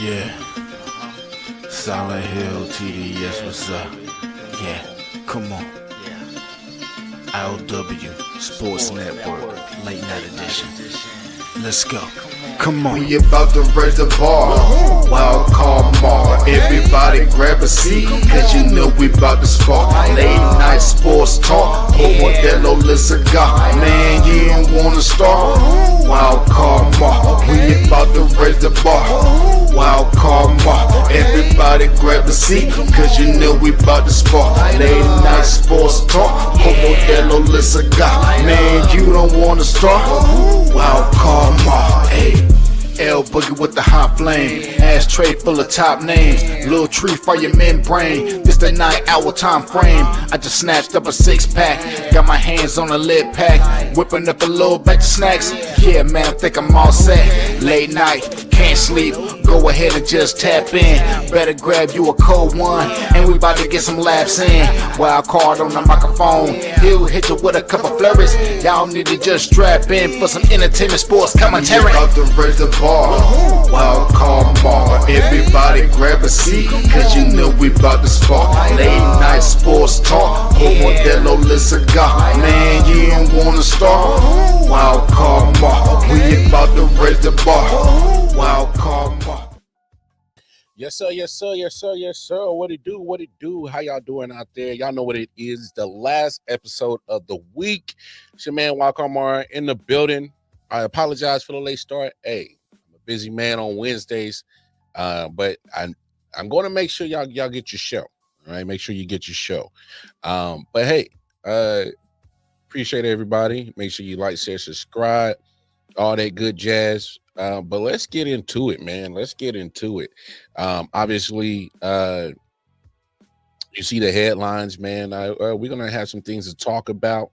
Yeah, Solid Hill TDS, what's up? Yeah, come on. I.O.W. Sports Network, late night edition. Let's go. Come on. We about to raise the bar. Wild card mark. Everybody grab a seat, cause you know we about to spark. Late night sports talk. Modelo Le Cigar. Man, you don't wanna start. Wild card mark. We about to raise the bar. Wild card mark. Everybody grab a seat, cause you know we about to spark. Late night sports talk. Modelo Le Cigar. Man, you don't wanna start. Wild card mark. Hey. L Boogie with the hot flame, ashtray full of top names, little tree for your membrane. This the 9-hour time frame. I just snatched up a 6-pack, got my hands on a lid pack, whipping up a little batch of snacks. Yeah, man, I think I'm all set. Late night, can't sleep, go ahead and just tap in. Better grab you a cold one, and we about to get some laughs in. Wild card on the microphone, he'll hit you with a couple flurries. Y'all need to just strap in for some entertainment sports commentary. We about to raise the bar. Wild card mark. Everybody grab a seat, cause you know we about to spark. Late night sports talk. Modelo Le Cigar. Man, you don't wanna start. Wild card mark. We about to raise the bar. Wild card mark. Yes, sir. Yes, sir. Yes, sir. Yes, sir. What it do? What it do? How y'all doing out there? Y'all know what it is. The last episode of the week. It's your man Wildcard Mara in the building. I apologize for the late start. Hey, busy man on Wednesdays, but I'm going to make sure y'all get your show. All right, make sure you get your show. But hey, appreciate everybody. Make sure you like, share, subscribe, all that good jazz. But let's get into it, man. Let's get into it. Obviously, you see the headlines, man. We're gonna have some things to talk about.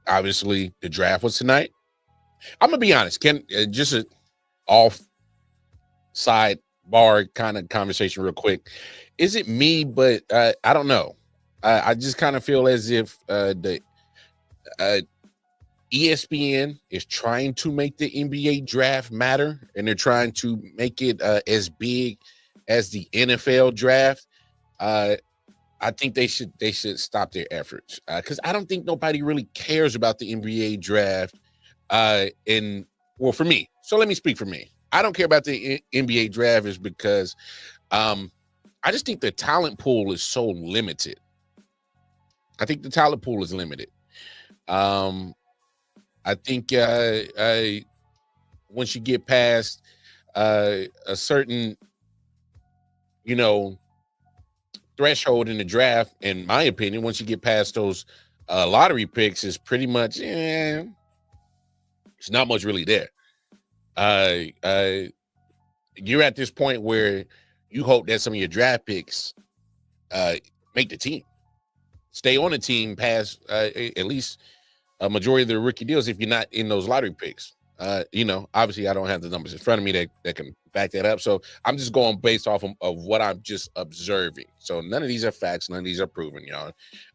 Obviously, the draft was tonight. I'm gonna be honest. Just an off sidebar kind of conversation, real quick. Is it me? But I don't know. I just kind of feel as if the ESPN is trying to make the NBA draft matter, and they're trying to make it as big as the NFL draft. I think they should stop their efforts because I don't think nobody really cares about the NBA draft. For me, so let me speak for me. I don't care about the NBA draft is because I just think the talent pool is so limited. I think the talent pool is limited. I think once you get past a certain, threshold in the draft, in my opinion, once you get past those lottery picks, is pretty much it's not much really there. You're at this point where you hope that some of your draft picks make the team, stay on the team past at least a majority of the rookie deals if you're not in those lottery picks. Obviously I don't have the numbers in front of me that can back that up. So I'm just going based off of what I'm just observing. So none of these are facts. None of these are proven, y'all.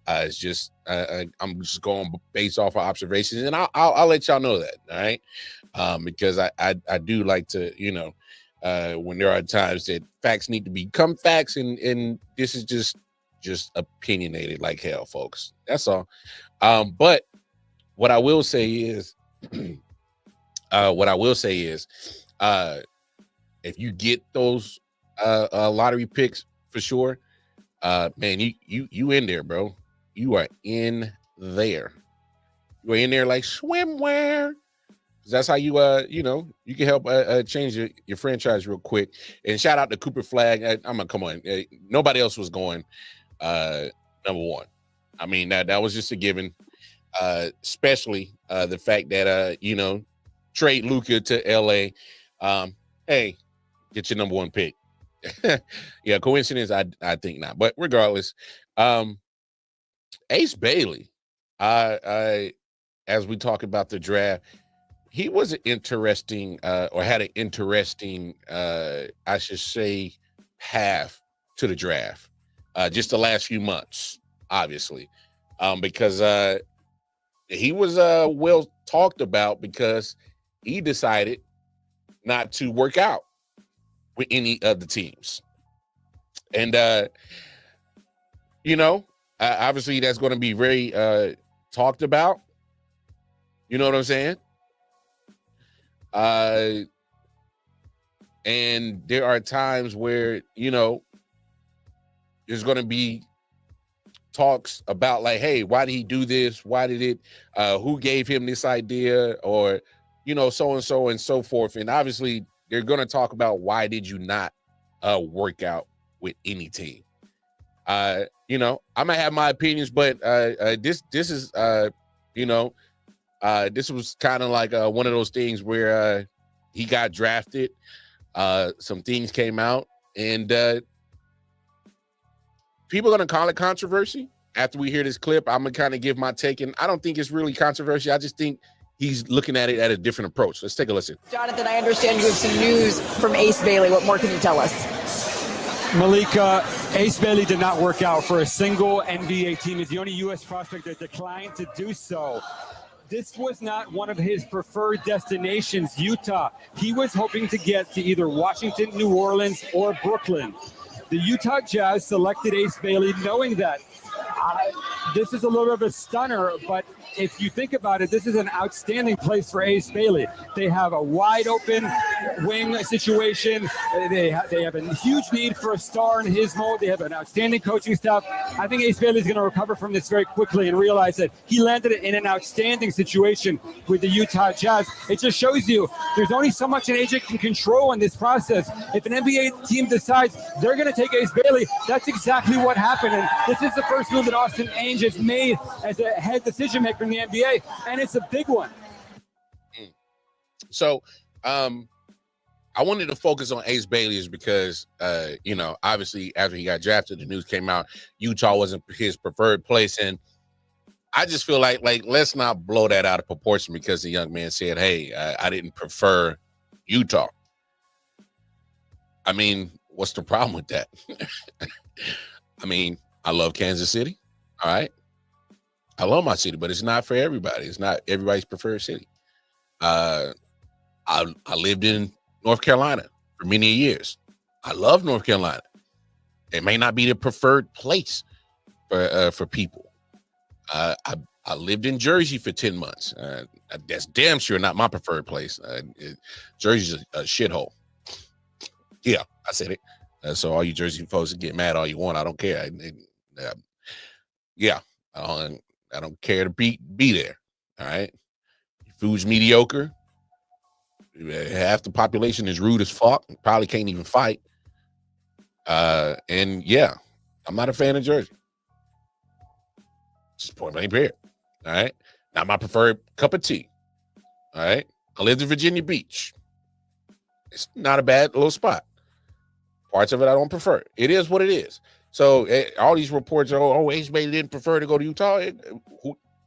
It's just, I'm just going based off of observations, and I'll let y'all know that. All right. Because I do like to, when there are times that facts need to become facts, and this is just opinionated like hell, folks. That's all. But what I will say is, if you get those lottery picks for sure, man, you in there, bro. You are in there. You are in there like swimwear. That's how you you can help change your franchise real quick. And shout out to Cooper Flag. I'm gonna come on. Nobody else was going number one. I mean, that was just a given. Especially the fact that trade Luka to LA. Hey, get your number one pick. Yeah, coincidence? I think not. But regardless, Ace Bailey, as we talk about the draft, he was an interesting or had an interesting, I should say, path to the draft. Just the last few months, obviously, because he was well talked about because he decided not to work out with any of the teams. And, obviously that's going to be very talked about. You know what I'm saying? And there are times where, there's going to be talks about like, hey, why did he do this? Why did it? Who gave him this idea? Or, so and so and so forth. And obviously, they're going to talk about why did you not work out with any team? I might have my opinions, but this is this was kind of like one of those things where he got drafted. Some things came out, and people are going to call it controversy. After we hear this clip, I'm going to kind of give my take, and I don't think it's really controversial. I just think he's looking at it at a different approach. Let's take a listen. Jonathan, I understand you have some news from Ace Bailey. What more can you tell us? Malika, Ace Bailey did not work out for a single NBA team. He's the only U.S. prospect that declined to do so. This was not one of his preferred destinations, Utah. He was hoping to get to either Washington, New Orleans, or Brooklyn. The Utah Jazz selected Ace Bailey knowing that this is a little bit of a stunner, but if you think about it, this is an outstanding place for Ace Bailey. They have a wide open wing situation. They have a huge need for a star in his mold. They have an outstanding coaching staff. I think Ace Bailey is going to recover from this very quickly and realize that he landed in an outstanding situation with the Utah Jazz. It just shows you there's only so much an agent can control in this process. If an NBA team decides they're going to take Ace Bailey, that's exactly what happened. And this is the first move that Austin Ainge has made as a head decision maker in the NBA, and it's a big one. So I wanted to focus on Ace Bailey is because obviously after he got drafted, the news came out Utah wasn't his preferred place, and I just feel like let's not blow that out of proportion because the young man said, hey, I didn't prefer Utah. I mean, what's the problem with that? I mean, I love Kansas City. All right. I love my city, but it's not for everybody. It's not everybody's preferred city. I lived in North Carolina for many years. I love North Carolina. It may not be the preferred place for people. I lived in Jersey for 10 months. That's damn sure not my preferred place. Jersey's a shithole. Yeah, I said it. So all you Jersey folks get mad all you want. I don't care. I don't care to be there. All right. Food's mediocre. Half the population is rude as fuck. Probably can't even fight. And yeah, I'm not a fan of Jersey. Just point blank period. All right. Not my preferred cup of tea. All right. I lived in Virginia Beach. It's not a bad little spot. Parts of it I don't prefer. It is what it is. So all these reports are, Ace Bailey didn't prefer to go to Utah.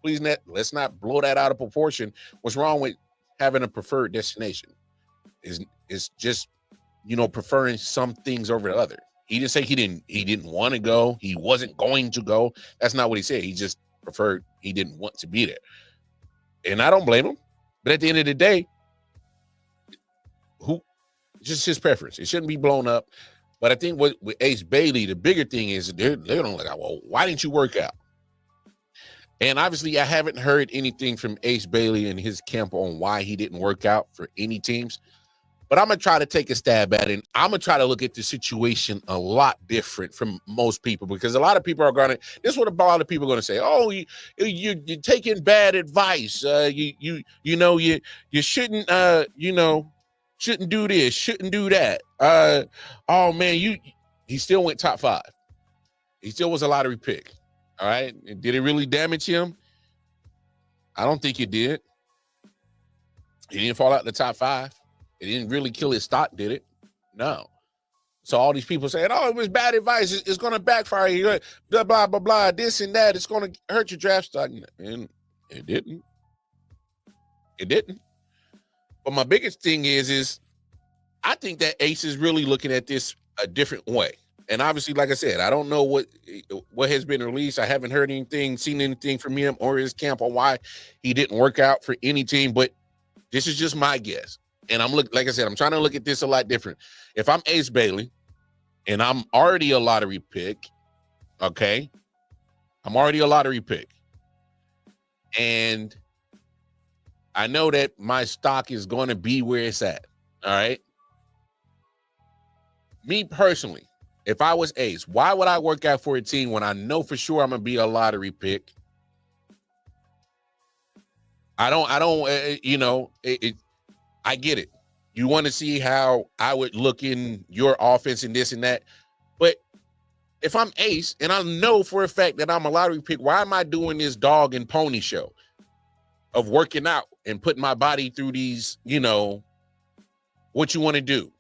Please, let's not blow that out of proportion. What's wrong with having a preferred destination? Is just preferring some things over the other. He didn't say he didn't want to go. He wasn't going to go. That's not what he said. He just preferred. He didn't want to be there, and I don't blame him. But at the end of the day, just his preference. It shouldn't be blown up. But I think with Ace Bailey, the bigger thing is they're going to well, why didn't you work out? And obviously, I haven't heard anything from Ace Bailey and his camp on why he didn't work out for any teams. But I'm going to try to take a stab at it. I'm going to try to look at the situation a lot different from most people, because a lot of people are going to, this is what a lot of people are going to say. Oh, you're taking bad advice. You shouldn't, shouldn't do this, shouldn't do that. Oh man, he still went top 5. He still was a lottery pick. All right. Did it really damage him? I don't think it did. He didn't fall out in the top 5. It didn't really kill his stock, did it? No. So all these people saying, oh, it was bad advice. It's going to backfire you. Blah, blah, blah, blah, this and that. It's going to hurt your draft stock. And it didn't. It didn't. But my biggest thing is I think that Ace is really looking at this a different way. And obviously, like I said, I don't know what has been released. I haven't heard anything, seen anything from him or his camp on why he didn't work out for any team. But this is just my guess. And like I said, I'm trying to look at this a lot different. If I'm Ace Bailey and I'm already a lottery pick, okay? I'm already a lottery pick. And I know that my stock is going to be where it's at, all right? Me personally, if I was Ace, why would I work out for a team when I know for sure I'm going to be a lottery pick? I get it. You want to see how I would look in your offense and this and that. But if I'm Ace and I know for a fact that I'm a lottery pick, why am I doing this dog and pony show of working out and putting my body through these, what you want to do,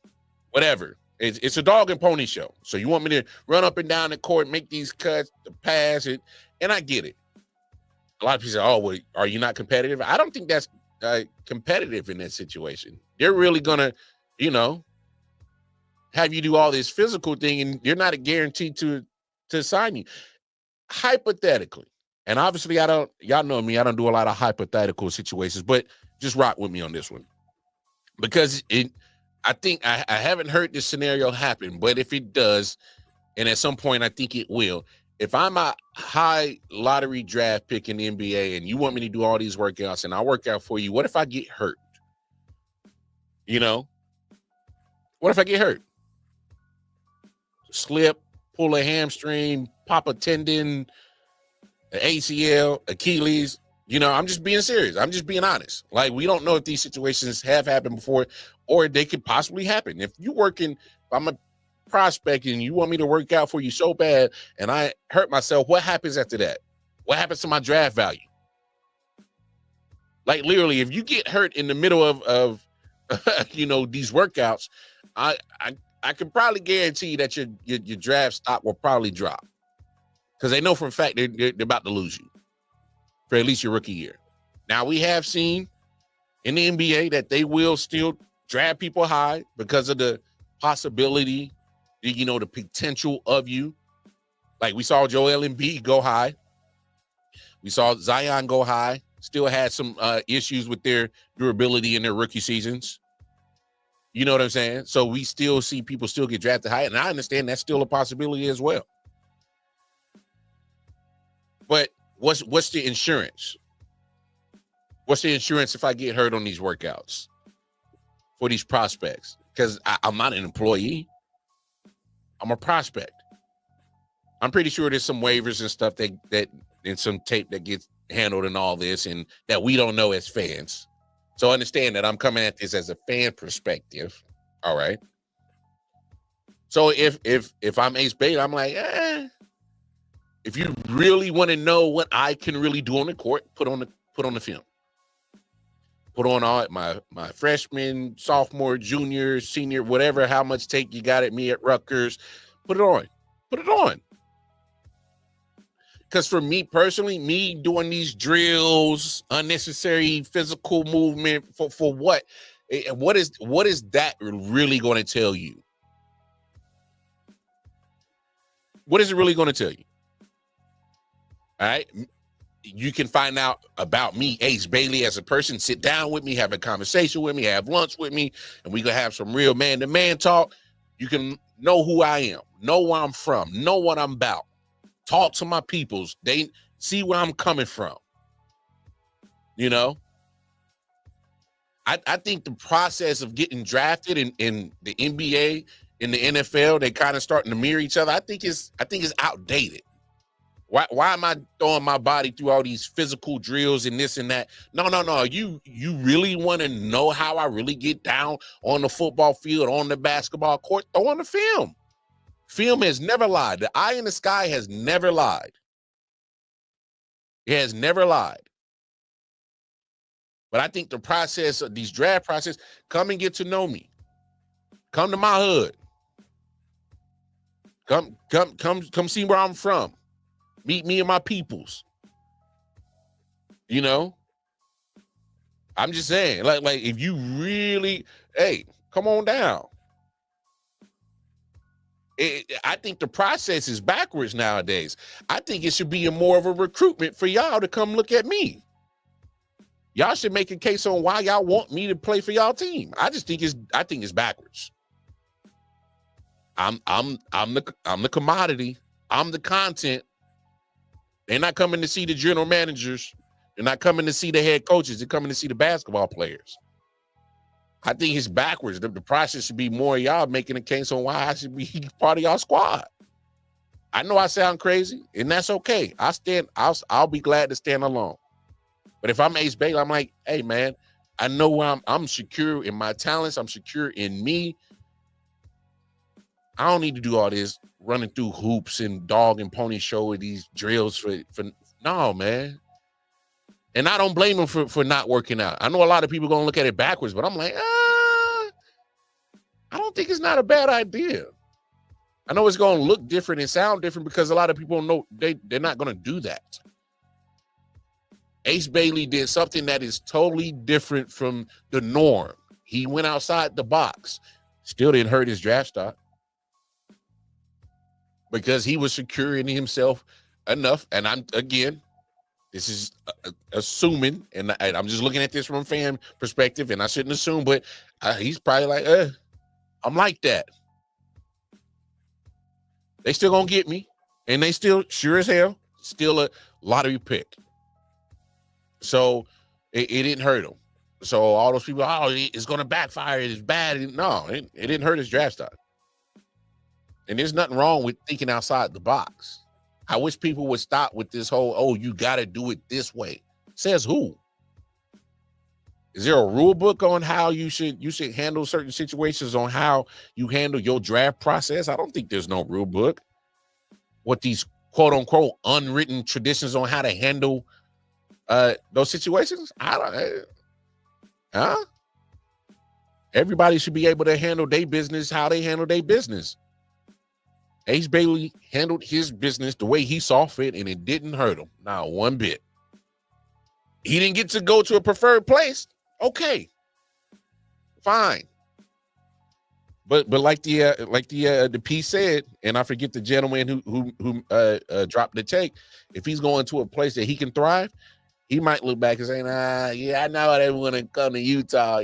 whatever. It's a dog and pony show. So you want me to run up and down the court, make these cuts, pass it, and I get it. A lot of people say, oh, well, are you not competitive? I don't think that's competitive in that situation. They're really going to, have you do all this physical thing, and you're not guaranteed to sign you. Hypothetically, and obviously y'all know me, I don't do a lot of hypothetical situations, but just rock with me on this one. Because I think I haven't heard this scenario happen, but if it does, and at some point I think it will, if I'm a high lottery draft pick in the NBA and you want me to do all these workouts and I work out for you, what if I get hurt? What if I get hurt? Slip, pull a hamstring, pop a tendon, an ACL, Achilles. I'm just being serious. I'm just being honest. Like, we don't know if these situations have happened before or they could possibly happen. If I'm a prospect and you want me to work out for you so bad and I hurt myself, what happens after that? What happens to my draft value? Like, literally, if you get hurt in the middle of these workouts, I can probably guarantee that your draft stock will probably drop because they know for a fact they're about to lose you for at least your rookie year. Now, we have seen in the NBA that they will still draft people high because of the possibility, the potential of you. Like, we saw Joel Embiid go high. We saw Zion go high. Still had some issues with their durability in their rookie seasons. You know what I'm saying? So we still see people still get drafted high, and I understand that's still a possibility as well. But what's the insurance? What's the insurance if I get hurt on these workouts for these prospects? Because I'm not an employee. I'm a prospect. I'm pretty sure there's some waivers and stuff that and some tape that gets handled in all this and that we don't know as fans. So understand that I'm coming at this as a fan perspective. All right. So if I'm Ace Bailey, I'm like, if you really want to know what I can really do on the court, put on the film. Put on all my freshman, sophomore, junior, senior, whatever, how much tape you got at me at Rutgers. Put it on. Put it on. Because for me personally, me doing these drills, unnecessary physical movement for what? What is that really going to tell you? What is it really going to tell you? All right. You can find out about me, Ace Bailey, as a person. Sit down with me, have a conversation with me, have lunch with me, and we can have some real man-to-man talk. You can know who I am, know where I'm from, know what I'm about. Talk to my peoples. They see where I'm coming from. I think the process of getting drafted in the NBA, in the NFL, they kind of starting to mirror each other. I think it's outdated. Why am I throwing my body through all these physical drills and this and that? No. You really want to know how I really get down on the football field, on the basketball court? Throw on the film. Film has never lied. The eye in the sky has never lied. It has never lied. But I think the process of these draft process, come and get to know me. Come to my hood. Come see where I'm from. Meet me and my peoples. I'm just saying, like if you really, hey, come on down. I think the process is backwards nowadays. I think it should be more of a recruitment for y'all to come look at me. Y'all should make a case on why y'all want me to play for y'all team. I think it's backwards. I'm the commodity. I'm the content. They're not coming to see the general managers. They're not coming to see the head coaches. They're coming to see the basketball players. I think it's backwards. The process should be more y'all making a case on why I should be part of y'all squad. I know I sound crazy, and that's okay. I'll be glad to stand alone. But if I'm Ace Bailey, I'm like, hey man, I know I'm secure in my talents. I'm secure in me. I don't need to do all this running through hoops and dog and pony show with these drills for no, man. And I don't blame them for not working out. I know a lot of people gonna look at it backwards, but I'm like, I don't think it's not a bad idea. I know it's gonna look different and sound different because a lot of people know they're not gonna do that. Ace Bailey did something that is totally different from the norm. He went outside the box. Still didn't hurt his draft stock because he was securing himself enough. And this is assuming, and I'm just looking at this from a fan perspective, and I shouldn't assume, but he's probably like, I'm like that. They still gonna get me, and they still, sure as hell, still a lottery pick. So it didn't hurt him. So all those people, it's gonna backfire, it's bad. No, it didn't hurt his draft stock. And there's nothing wrong with thinking outside the box. I wish people would stop with this whole, you got to do it this way. Says who? Is there a rule book on how you should handle certain situations, on how you handle your draft process? I don't think there's no rule book. What these quote unquote unwritten traditions on how to handle those situations? Everybody should be able to handle their business how they handle their business. Ace Bailey handled his business the way he saw fit, and it didn't hurt him, not one bit. He didn't get to go to a preferred place. Okay, fine. But like the piece said, and I forget the gentleman who dropped the take. If he's going to a place that he can thrive, he might look back and say, I know they want to come to Utah.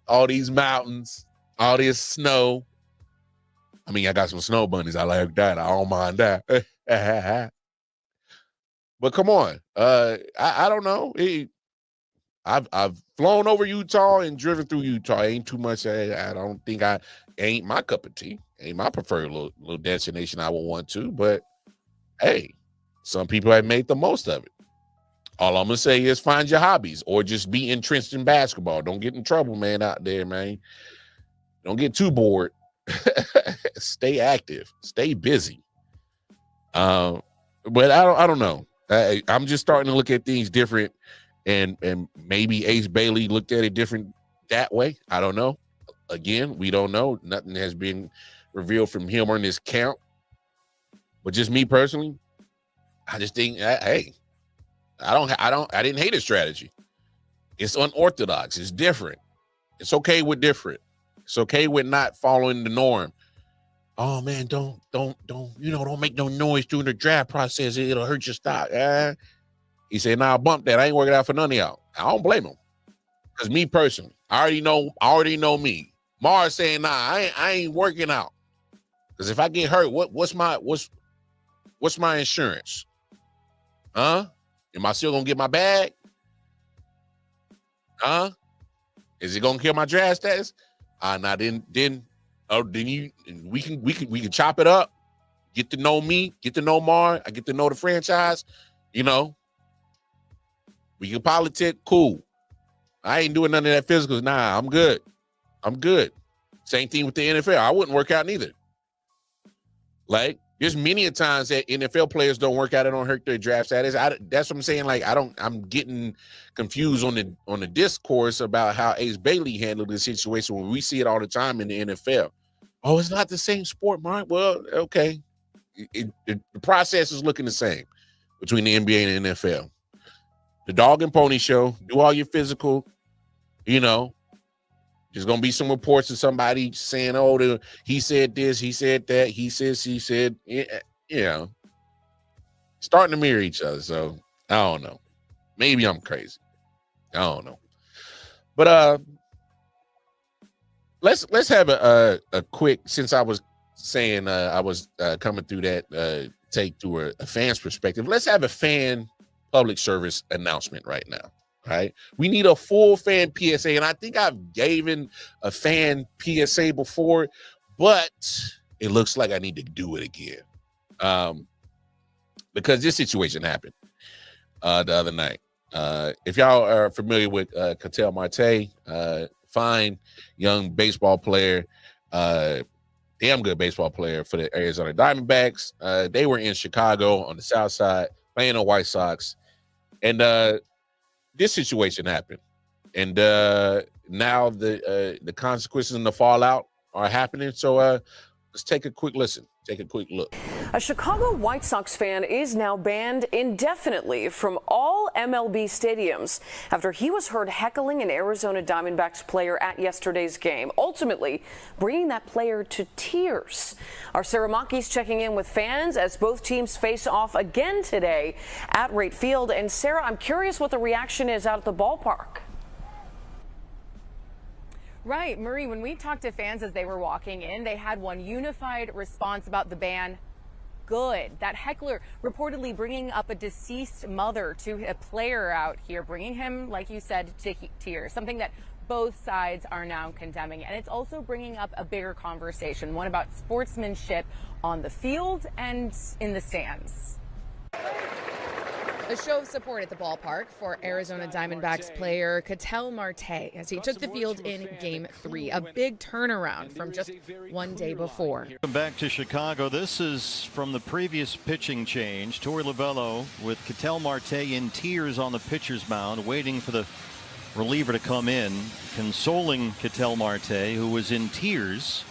All these mountains, all this snow. I mean, I got some snow bunnies. I like that. I don't mind that. But come on. I don't know. I've flown over Utah and driven through Utah. Ain't too much. I don't think ain't my cup of tea. Ain't my preferred little destination I would want to. But hey, some people have made the most of it. All I'm gonna say is find your hobbies or just be entrenched in basketball. Don't get in trouble, man, out there, man. Don't get too bored. Stay active, stay busy. But I don't know. I'm just starting to look at things different, and maybe Ace Bailey looked at it different that way. I don't know. Again, we don't know. Nothing has been revealed from him or in this camp. But just me personally, I just think, hey, I didn't hate his strategy. It's unorthodox. It's different. It's okay with different. It's okay with not following the norm. Oh man, don't make no noise during the draft process. It'll hurt your stock. He said, bump that. I ain't working out for none of y'all. I don't blame him. Because me personally, I already know me. Mars saying, I ain't working out. Because if I get hurt, what's my insurance? Am I still gonna get my bag? Is it gonna kill my draft status? Then we can chop it up, get to know me, get to know Mar, I get to know the franchise, we can politic, cool. I ain't doing none of that physicals. I'm good. Same thing with the NFL. I wouldn't work out neither. Like, there's many a times that NFL players don't work out and don't hurt their draft status. That's what I'm saying. Like, I'm getting confused on the discourse about how Ace Bailey handled the situation when we see it all the time in the NFL. Oh, it's not the same sport, Mark. Well, okay. The process is looking the same between the NBA and the NFL. The dog and pony show, do all your physical, There's gonna be some reports of somebody saying, "Oh, he said this, he said that, he said, she said," you know, starting to mirror each other. So I don't know. Maybe I'm crazy. I don't know. But let's have a quick, since I was saying I was coming through that take through a fan's perspective. Let's have a fan public service announcement right now. Right, we need a full fan PSA, and I think I've given a fan PSA before, but it looks like I need to do it again because this situation happened the other night. If y'all are familiar with Ketel Marte, fine young baseball player, damn good baseball player for the Arizona Diamondbacks. They were in Chicago on the South Side playing the White Sox, and this situation happened, and now the consequences and the fallout are happening. So let's take a quick listen. Take a quick look. A Chicago White Sox fan is now banned indefinitely from all MLB stadiums after he was heard heckling an Arizona Diamondbacks player at yesterday's game, ultimately bringing that player to tears. Our Sarah Maki's checking in with fans as both teams face off again today at Wright Field. And Sarah, I'm curious what the reaction is out at the ballpark. Right, Marie, when we talked to fans as they were walking in, they had one unified response about the ban. Good. That heckler reportedly bringing up a deceased mother to a player out here, bringing him, like you said, to tears, something that both sides are now condemning. And it's also bringing up a bigger conversation, one about sportsmanship on the field and in the stands. A show of support at the ballpark for Arizona Diamondbacks player Ketel Marte as he took the field in Game 3, a big turnaround from just one day before. Welcome back to Chicago. This is from the previous pitching change. Torey Lovullo with Ketel Marte in tears on the pitcher's mound, waiting for the reliever to come in, consoling Ketel Marte, who was in tears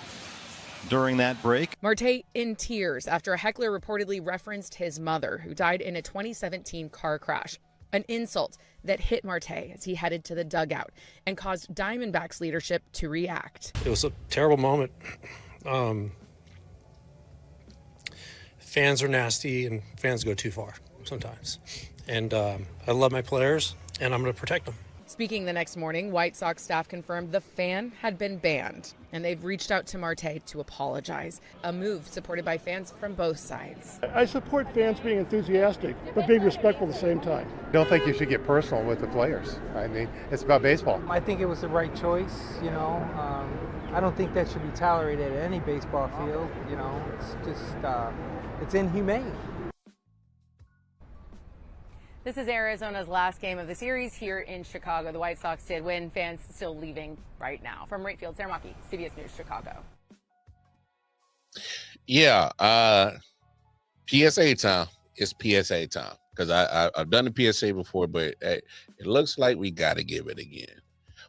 during that break. Marte in tears after a heckler reportedly referenced his mother, who died in a 2017 car crash. An insult that hit Marte as he headed to the dugout and caused Diamondbacks leadership to react. It was a terrible moment. Fans are nasty and fans go too far sometimes. And I love my players and I'm going to protect them. Speaking the next morning, White Sox staff confirmed the fan had been banned, and they've reached out to Marte to apologize, a move supported by fans from both sides. I support fans being enthusiastic, but being respectful at the same time. I don't think you should get personal with the players. I mean, it's about baseball. I think it was the right choice, you know. I don't think that should be tolerated at any baseball field, you know. It's just, it's inhumane. This is Arizona's last game of the series here in Chicago. The White Sox did win, fans still leaving right now. From Wright Field, Sarah Maki, CBS News, Chicago. Yeah, PSA time. It's PSA time because I've done the PSA before, but it looks like we got to give it again.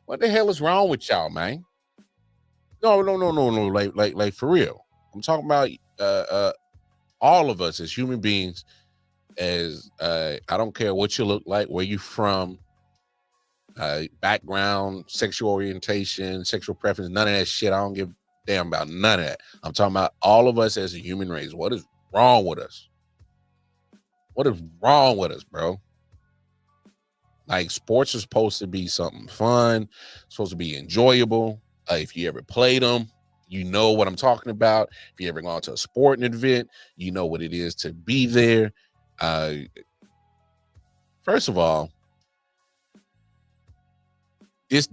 What the hell is wrong with y'all, man? No. Like for real. I'm talking about all of us as human beings. As I don't care what you look like, where you from, background, sexual orientation, sexual preference, none of that shit. I don't give a damn about none of that. I'm talking about all of us as a human race. What is wrong with us? What is wrong with us, bro? Like, sports are supposed to be something fun, supposed to be enjoyable. If you ever played them, you know what I'm talking about. If you ever gone to a sporting event, you know what it is to be there. First of all, this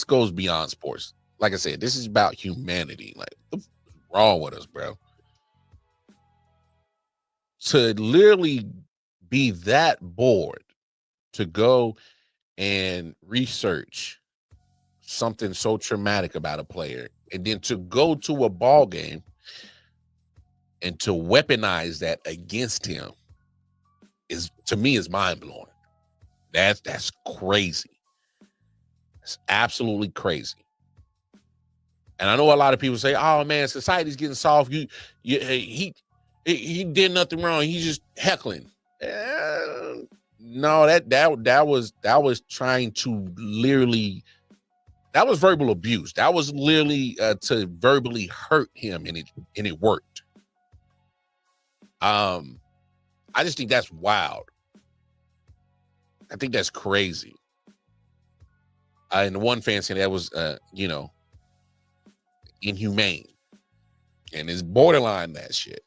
goes beyond sports. Like I said, this is about humanity. Like, what's wrong with us, bro? To literally be that bored to go and research something so traumatic about a player, and then to go to a ball game and to weaponize that against him is, to me, is mind-blowing. That's crazy. It's absolutely crazy. And I know a lot of people say, "Oh man, society's getting soft. He did nothing wrong. He's just heckling." No, that was trying to literally That was verbal abuse. That was literally to verbally hurt him, and it worked. I just think that's wild. I think that's crazy. And the one fan said that was, inhumane, and it's borderline that shit.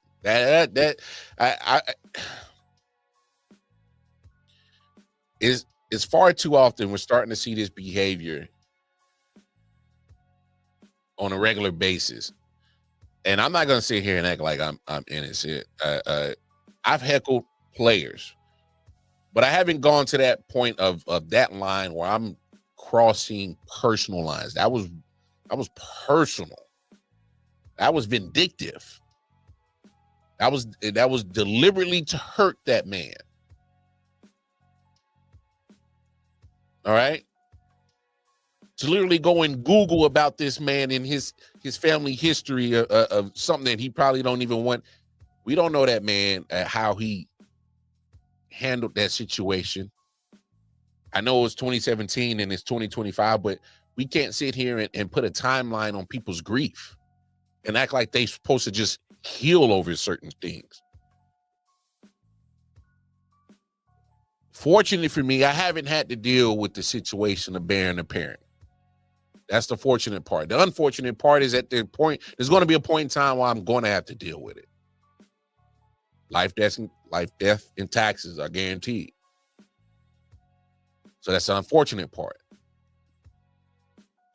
It's far too often we're starting to see this behavior on a regular basis. And I'm not going to sit here and act like I'm innocent. I've heckled players, but I haven't gone to that point of that line where I'm crossing personal lines. That was personal. That was vindictive. That was deliberately to hurt that man. All right. To literally go and Google about this man and his family history of something that he probably don't even want. We don't know that man, how he handled that situation. I know it was 2017 and it's 2025, but we can't sit here and put a timeline on people's grief and act like they're supposed to just heal over certain things. Fortunately for me, I haven't had to deal with the situation of bearing a parent. That's the fortunate part. The unfortunate part is at the point, there's going to be a point in time where I'm going to have to deal with it. Life, death, and taxes are guaranteed. So that's the unfortunate part.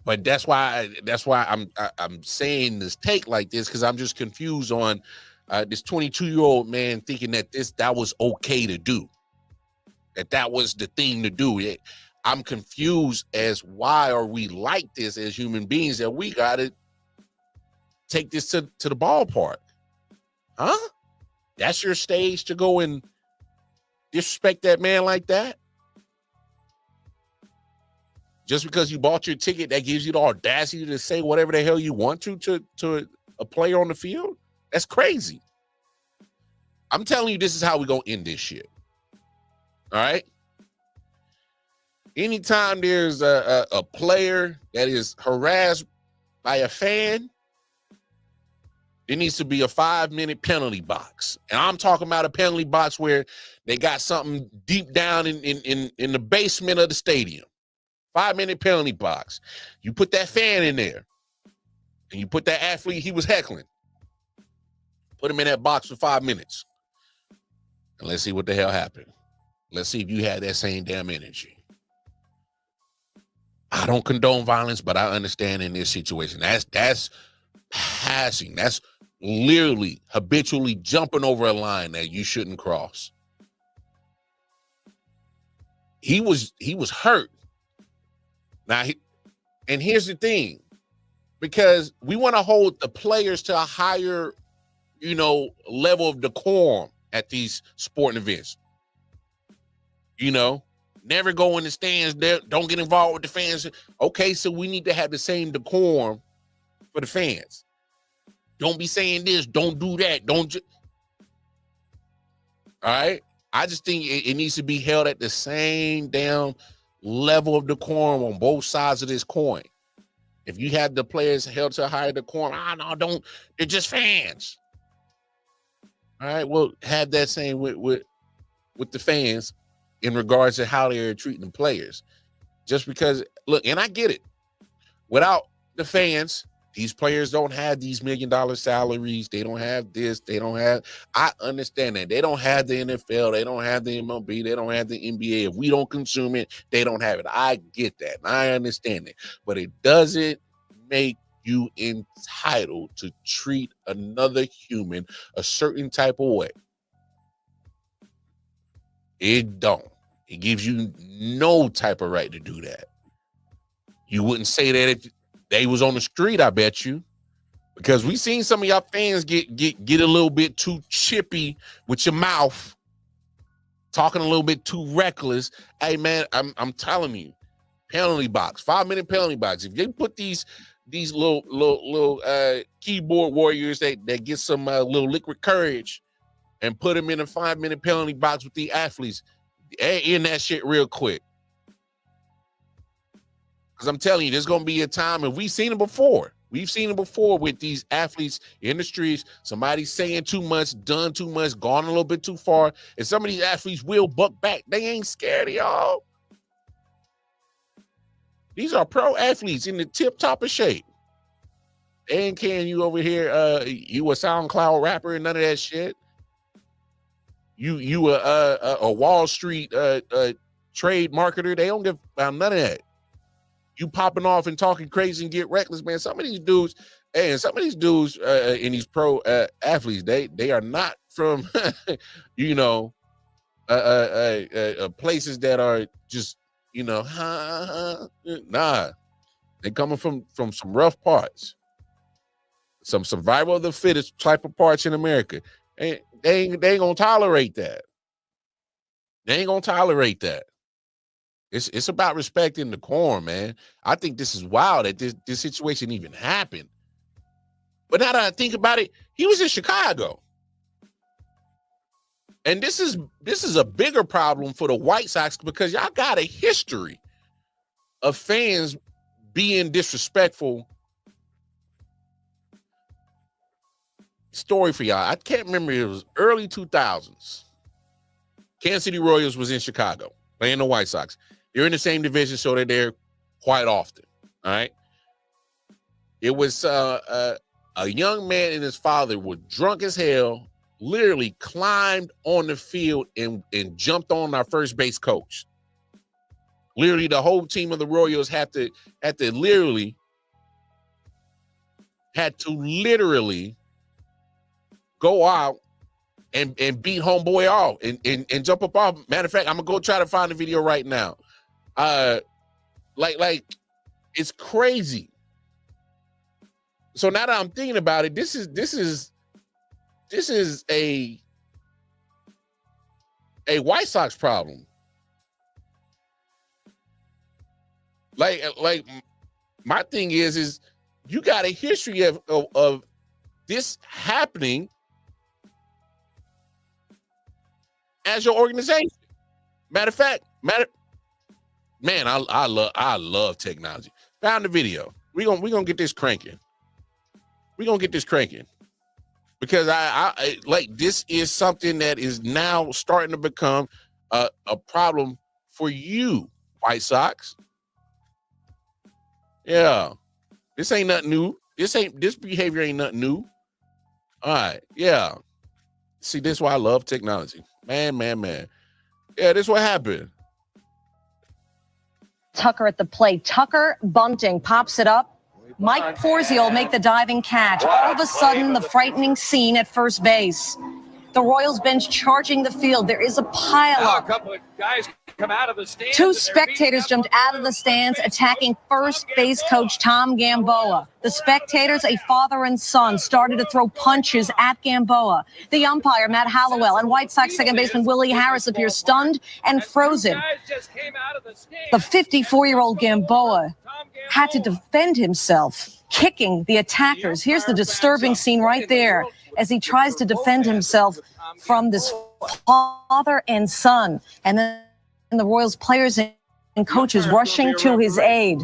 But that's why I'm saying this take like this, because I'm just confused on this 22-year-old man thinking that that was okay to do, that was the thing to do. I'm confused as why are we like this as human beings that we got to take this to the ballpark? Huh? That's your stage to go and disrespect that man like that? Just because you bought your ticket, that gives you the audacity to say whatever the hell you want to a player on the field? That's crazy. I'm telling you, this is how we're going to end this shit. All right? Anytime there's a player that is harassed by a fan, there needs to be a 5-minute penalty box. And I'm talking about a penalty box where they got something deep down in the basement of the stadium. 5-minute penalty box. You put that fan in there, and you put that athlete he was heckling. Put him in that box for 5 minutes. And let's see what the hell happened. Let's see if you had that same damn energy. I don't condone violence, but I understand in this situation. That's passing. That's literally habitually jumping over a line that you shouldn't cross. He was hurt. Now, and here's the thing, because we want to hold the players to a higher, level of decorum at these sporting events. Never go in the stands. Don't get involved with the fans. Okay, so we need to have the same decorum for the fans. Don't be saying this. Don't do that. All right? I just think it needs to be held at the same damn level of decorum on both sides of this coin. If you have the players held to a higher decorum, don't. They're just fans. All right, well, have that same with the fans in regards to how they're treating the players. Just because, look, and I get it. Without the fans, these players don't have these $1 million salaries. They don't have this. I understand that. They don't have the NFL. They don't have the MLB. They don't have the NBA. If we don't consume it, they don't have it. I get that. And I understand it. But it doesn't make you entitled to treat another human a certain type of way. It don't. It gives you no type of right to do that. You wouldn't say that if they was on the street, I bet you. Because we seen some of y'all fans get a little bit too chippy with your mouth, talking a little bit too reckless. Hey man, I'm telling you, penalty box, 5-minute penalty box. If they put these little keyboard warriors that get some little liquid courage and put them in a 5-minute penalty box with the athletes, in that shit real quick. Because I'm telling you, there's going to be a time, and we've seen it before. We've seen it before with these athletes in the streets. Somebody saying too much, done too much, gone a little bit too far. And some of these athletes will buck back. They ain't scared of y'all. These are pro athletes in the tip top of shape. They ain't caring you over here. You a SoundCloud rapper and none of that shit. You a Wall Street trade marketer. They don't give about none of that. You popping off and talking crazy and get reckless, man. Some of these dudes, and some of these dudes in these pro athletes, they are not from, you know, places that are just, you know, nah. They coming from some rough parts, some survival of the fittest type of parts in America. And they ain't gonna tolerate that. They ain't gonna tolerate that. It's about respecting the decorum, man. I think this is wild that this situation even happened. But now that I think about it, he was in Chicago. And this is a bigger problem for the White Sox because y'all got a history of fans being disrespectful. Story for y'all. I can't remember. It was early 2000s. Kansas City Royals was in Chicago playing the White Sox. They're in the same division, so they're there quite often. All right. It was a young man and his father were drunk as hell, literally climbed on the field and jumped on our first base coach. Literally, the whole team of the Royals had to literally go out and beat homeboy off and jump up off. Matter of fact, I'm gonna go try to find the video right now. Like it's crazy. So now that I'm thinking about it, this is a White Sox problem. Like my thing is you got a history of this happening as your organization. Matter of fact, man, I love technology. Found the video. We're gonna get this cranking. We're gonna get this cranking. Because I like this is something that is now starting to become a problem for you, White Sox. Yeah. This ain't nothing new. This behavior ain't nothing new. All right. Yeah. See, this is why I love technology. Man. Yeah, this is what happened. Tucker at the plate. Tucker bunting, pops it up. Mike Porzio will make the diving catch. All of a sudden, the frightening scene at first base. The Royals bench charging the field. There is a pileup. A couple of guys come out of the stands. Two spectators jumped out of the stands, attacking first base coach Tom Gamboa. The spectators, a father and son, started to throw punches at Gamboa. The umpire, Matt Hallowell, and White Sox second baseman Willie Harris appear stunned and frozen. The 54-year-old Gamboa had to defend himself, kicking the attackers. Here's the disturbing scene right there as he tries to defend himself from this father and son. And then the Royals players and coaches rushing to his aid.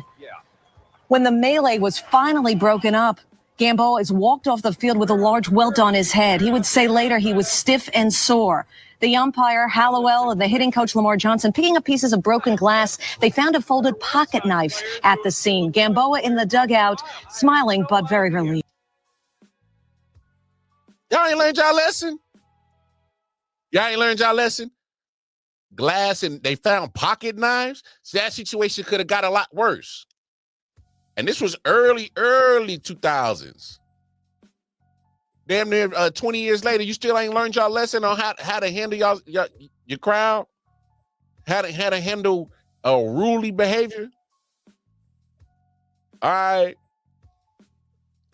When the melee was finally broken up, Gamboa is walked off the field with a large welt on his head. He would say later he was stiff and sore. The umpire, Hallowell, and the hitting coach, Lamar Johnson, picking up pieces of broken glass. They found a folded pocket knife at the scene. Gamboa in the dugout, smiling but very relieved. Y'all ain't learned y'all lesson? Y'all ain't learned y'all lesson? Glass, and they found pocket knives? So that situation could have got a lot worse. And this was early 2000s. Damn near 20 years later, you still ain't learned y'all lesson on how to handle your crowd? How to handle unruly behavior? All right.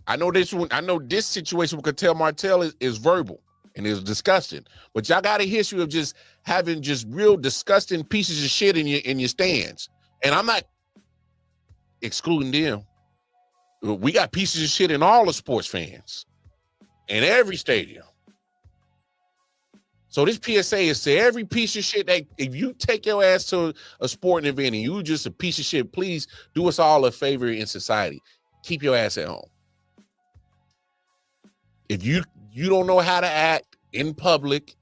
I know this situation with Cattell Martell is verbal and is disgusting, but y'all got a history of just having just real disgusting pieces of shit in your stands. And I'm not excluding them. We got pieces of shit in all the sports fans in every stadium. So this PSA is to every piece of shit that if you take your ass to a sporting event and you just a piece of shit, please do us all a favor in society. Keep your ass at home. If you don't know how to act in public,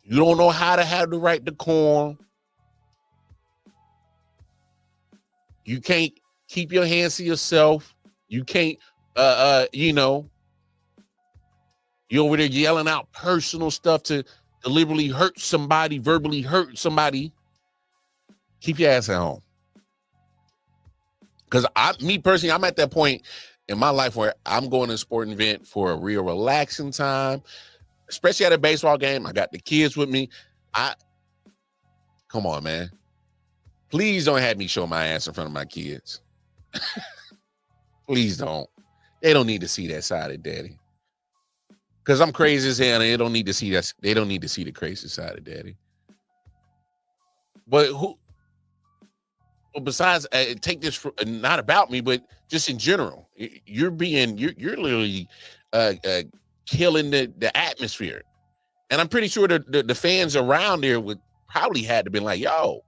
you don't know how to have the right decorum, you can't keep your hands to yourself, you can't, you're over there yelling out personal stuff to deliberately hurt somebody, verbally hurt somebody, keep your ass at home. Because me personally, I'm at that point in my life where I'm going to a sporting event for a real relaxing time, especially at a baseball game. I got the kids with me. Come on, man. Please don't have me show my ass in front of my kids. Please don't. They don't need to see that side of daddy. Because I'm crazy as hell, and they don't need to see that. They don't need to see the crazy side of daddy. But besides, take this for, not about me, but just in general, you're literally killing the atmosphere. And I'm pretty sure the fans around there would probably had to be like, yo,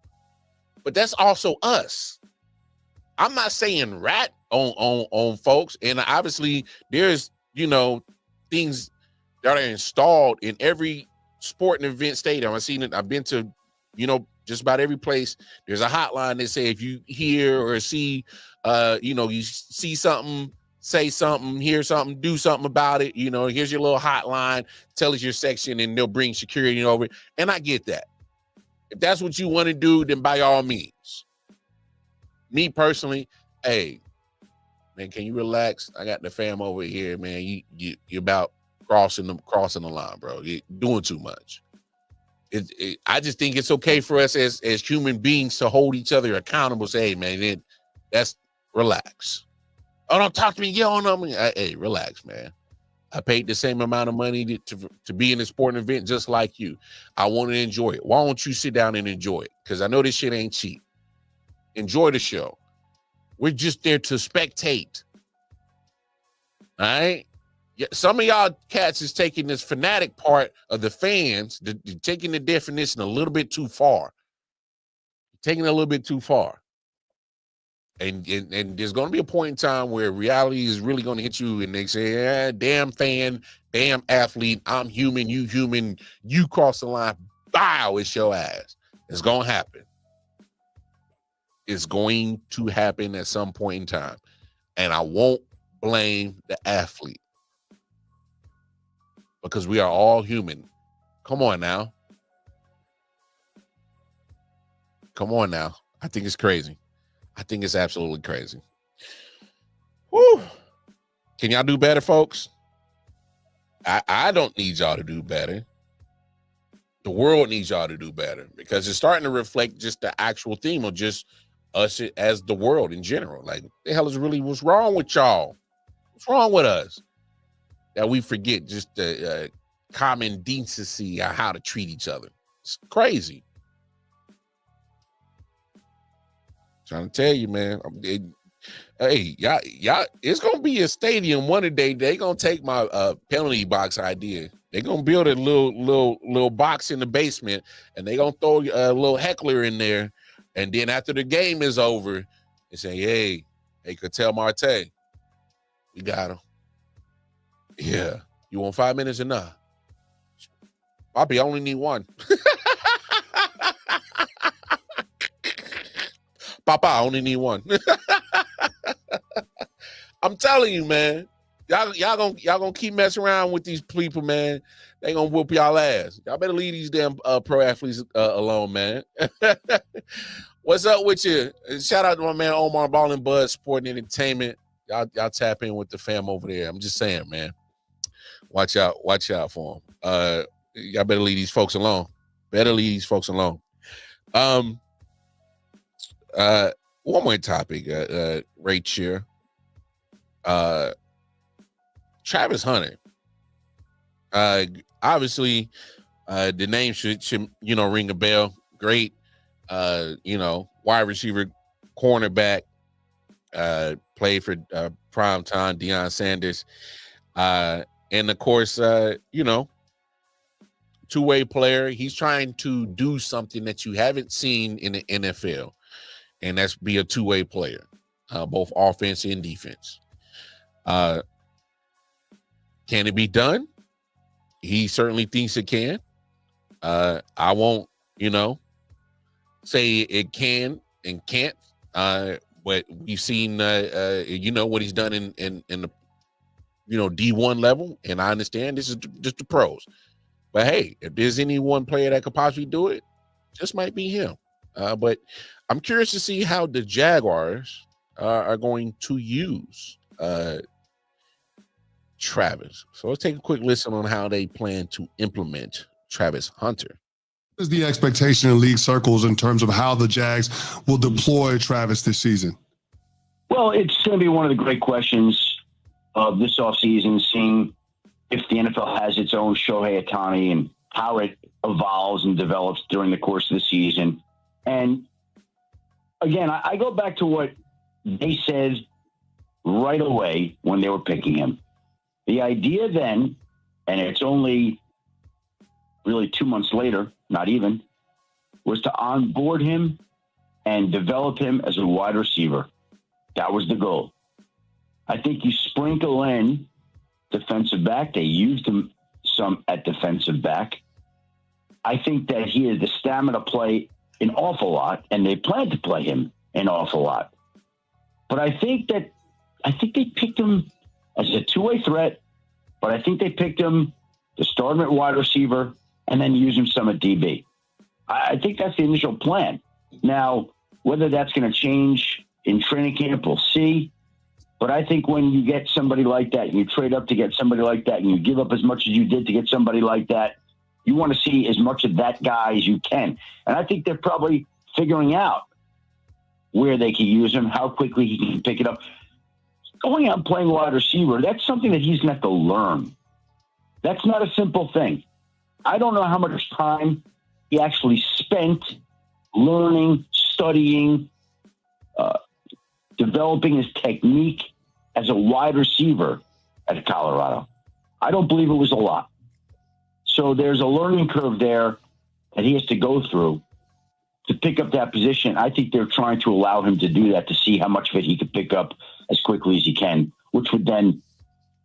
but that's also us. I'm not saying rat on folks. And obviously there's, things that are installed in every sporting event stadium. I've seen it. I've been to, just about every place. There's a hotline that say if you hear or see, you see something, say something, hear something, do something about it. Here's your little hotline. Tell us your section, and they'll bring security over. And I get that. If that's what you want to do, then by all means. Me personally, hey, man, can you relax? I got the fam over here, man. You about crossing the line, bro. You're doing too much. I just think it's okay for us as human beings to hold each other accountable. Say, hey, man, that's relax. Oh, don't talk to me, yelling on me. Hey, relax, man. I paid the same amount of money to be in a sporting event just like you. I want to enjoy it. Why don't you sit down and enjoy it? Because I know this shit ain't cheap. Enjoy the show. We're just there to spectate. All right? Yeah, some of y'all cats is taking this fanatic part of the fans, taking the definition a little bit too far. Taking it a little bit too far. And there's going to be a point in time where reality is really going to hit you, and they say, damn fan, damn athlete, I'm human, you cross the line, bow, it's your ass. It's going to happen. It's going to happen at some point in time. And I won't blame the athlete. Because we are all human. Come on now. Come on now. I think it's crazy. I think it's absolutely crazy. Woo. Can y'all do better, folks? I don't need y'all to do better. The world needs y'all to do better, because it's starting to reflect just the actual theme of just us as the world in general. Like, the hell is really, what's wrong with y'all? What's wrong with us? That we forget just the common decency on how to treat each other. It's crazy. Trying to tell you, man. Hey, y'all, it's gonna be a stadium one day. They gonna take my penalty box idea. They're gonna build a little box in the basement, and they gonna throw a little heckler in there. And then after the game is over, they say, hey, Ketel Marte, we got him. Yeah. You want 5 minutes or not? Poppy, I only need one. Papa, I only need one. I'm telling you, man. Y'all gonna keep messing around with these people, man. They gonna whoop y'all ass. Y'all better leave these damn pro athletes alone, man. What's up with you? Shout out to my man Omar Ball and Bud Sport and Entertainment. Y'all tap in with the fam over there. I'm just saying, man. Watch out for them. Y'all better leave these folks alone. One more topic, right here. Travis Hunter. Obviously, the name should ring a bell. Great, wide receiver, cornerback, played for primetime Deion Sanders. And of course, two-way player. He's trying to do something that you haven't seen in the NFL, and that's be a two-way player, both offense and defense. Can it be done? He certainly thinks it can. I won't, say it can and can't. But we've seen, what he's done in the, D1 level, and I understand this is just the pros. But hey, if there's any one player that could possibly do it, this might be him. But I'm curious to see how the Jaguars are going to use Travis. So let's take a quick listen on how they plan to implement Travis Hunter. What is the expectation in league circles in terms of how the Jags will deploy Travis this season? Well, it's going to be one of the great questions of this offseason, seeing if the NFL has its own Shohei Ohtani and how it evolves and develops during the course of the season. And again, I go back to what they said right away when they were picking him. The idea then, and it's only really 2 months later, not even, was to onboard him and develop him as a wide receiver. That was the goal. I think you sprinkle in defensive back. They used him some at defensive back. I think that he has the stamina to play an awful lot, and they plan to play him an awful lot. But I think they picked him as a two-way threat, but I think they picked him to start him at wide receiver and then use him some at DB. I think that's the initial plan. Now, whether that's going to change in training camp, we'll see. But I think when you get somebody like that, and you trade up to get somebody like that, and you give up as much as you did to get somebody like that, you want to see as much of that guy as you can. And I think they're probably figuring out where they can use him, how quickly he can pick it up. Going out and playing wide receiver, that's something that he's going to have to learn. That's not a simple thing. I don't know how much time he actually spent learning, studying, developing his technique as a wide receiver at Colorado. I don't believe it was a lot. So there's a learning curve there that he has to go through to pick up that position. I think they're trying to allow him to do that to see how much of it he could pick up as quickly as he can, which would then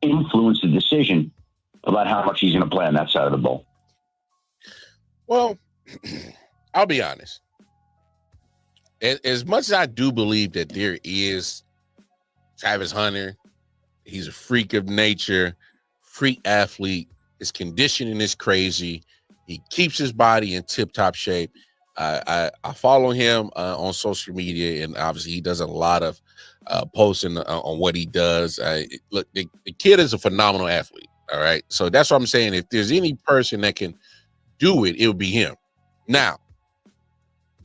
influence the decision about how much he's going to play on that side of the ball. Well, I'll be honest. As much as I do believe that there is Travis Hunter, he's a freak of nature, freak athlete. His conditioning is crazy. He keeps his body in tip-top shape. I follow him on social media, and obviously he does a lot of posting on what he does. Look, the kid is a phenomenal athlete, all right? So that's what I'm saying. If there's any person that can do it, it would be him. Now,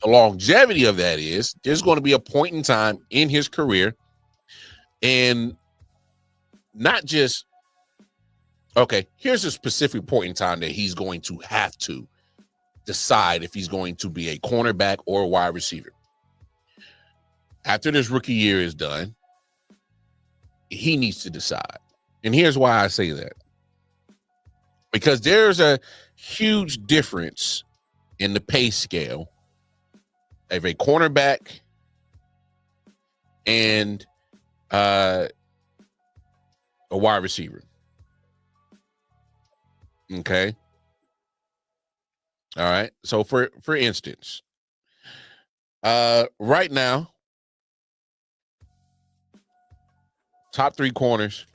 the longevity of that is there's going to be a point in time in his career, and not just, okay, here's a specific point in time that he's going to have to decide if he's going to be a cornerback or a wide receiver. After this rookie year is done, he needs to decide. And here's why I say that. Because there's a huge difference in the pay scale of a cornerback and a wide receiver. Okay. All right. So for instance, right now, top three corners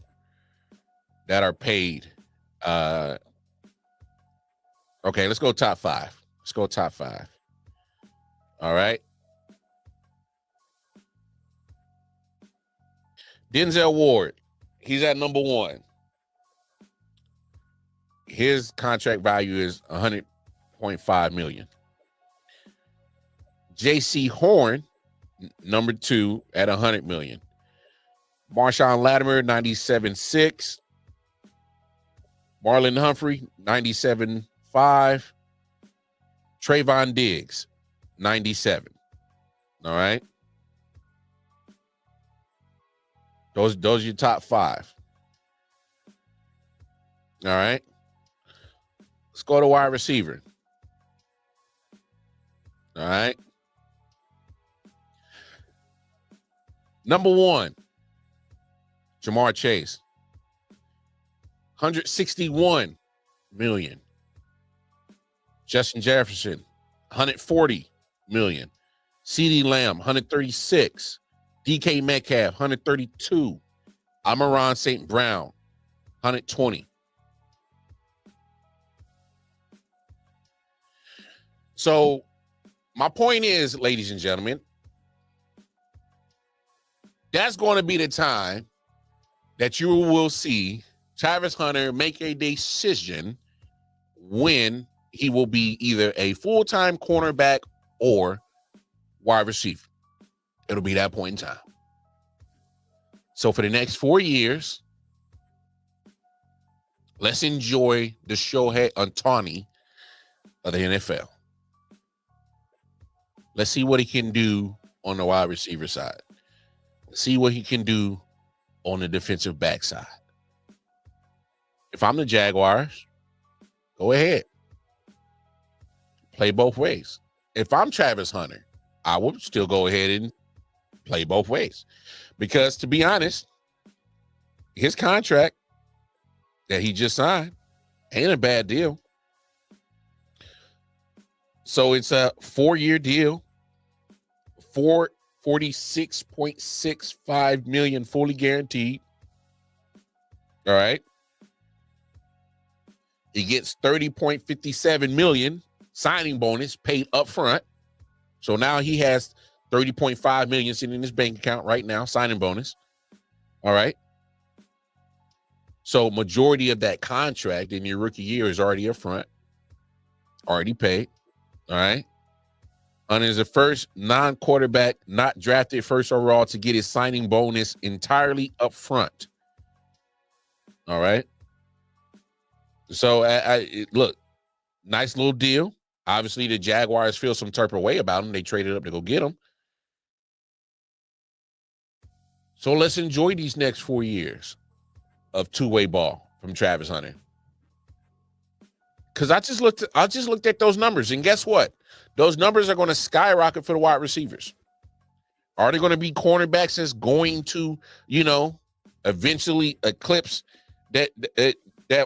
that are paid. Okay, let's go top five. Let's go top five. All right. Denzel Ward, he's at number one. His contract value is $100.5 million. J.C. Horn, number two, at $100 million. Marshawn Latimer, 97.6. Marlon Humphrey, 97.5. Trayvon Diggs, 97. All right. Those are your top five. All right. Let's go to wide receiver. All right. Number 1, Jamar Chase, $161 million. Justin Jefferson, $140 million. CeeDee Lamb, $136. DK Metcalf, $132. Amon-Ra St. Brown, $120. So my point is, ladies and gentlemen, that's going to be the time that you will see Travis Hunter make a decision when he will be either a full-time cornerback or wide receiver. It'll be that point in time. So for the next 4 years, let's enjoy the Shohei Ohtani of the NFL. Let's see what he can do on the wide receiver side. See what he can do on the defensive back side. If I'm the Jaguars, go ahead. Play both ways. If I'm Travis Hunter, I would still go ahead and play both ways. Because to be honest, his contract that he just signed ain't a bad deal. So it's a 4-year deal, $46.65 million fully guaranteed. All right. He gets $30.57 million signing bonus paid up front. So now he has $30.5 million sitting in his bank account right now, signing bonus. All right. So majority of that contract in your rookie year is already up front, already paid. All right. And is the first non-quarterback not drafted first overall to get his signing bonus entirely up front. All right. So look, nice little deal. Obviously, the Jaguars feel some type of way about him. They traded up to go get him. So let's enjoy these next 4 years of two-way ball from Travis Hunter. Because I just looked at those numbers, and guess what? Those numbers are going to skyrocket for the wide receivers. Are they going to be cornerbacks that's going to, eventually eclipse that